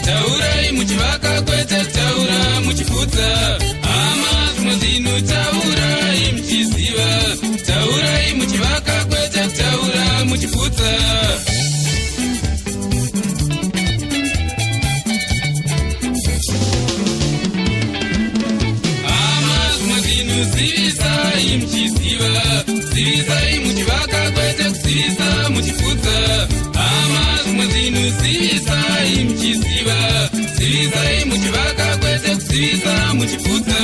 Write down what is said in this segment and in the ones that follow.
Taurai muchivaka kwete taura muchifuta amazmuzinu taurai muchiziva taurai muchivaka kwete taura muchifuta amazmuzinu zivisai muchiziva zivisai muchivaka kwete kuzivisa muchifuta amazmuzinu zivisai muchiziva zivisai muchivaka kwete kuzivisa muchifuta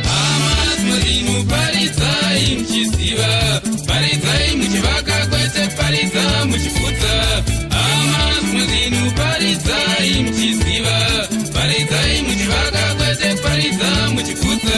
amazmuzinu paridzai muchiziva paridzai muchivaka kwete paridza muchifuta amazmuzinu paridzai muchiziva paridzai muchivaka kwete paridza muchifuta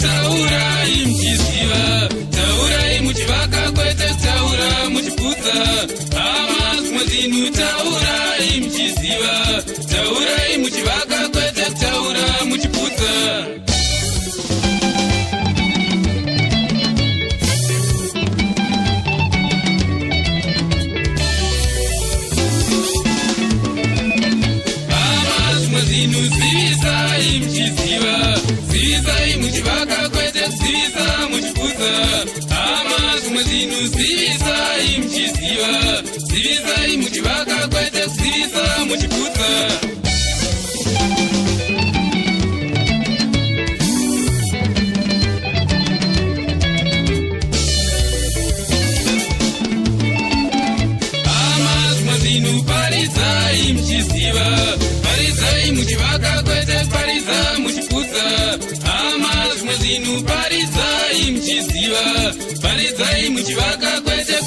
taurai muchiziva taurai muchivaka kwete taura muchifuta amazmuzinu taurai muchiziva taurai muchivaka kwete taura muchifuta amazmuzinu zivisai muchiziva zivisai muchivaka kwete kuzivisa muchifuta amazmuzinu zivisai muchiziva zivisai muchivaka kwete kuzivisa muchifuta amazmuzinu paridzai muchiziva paridzai muchivaka kwete paridza muchifuta amazmuzinu paridzai muchiziva paridzai muchivaka kwete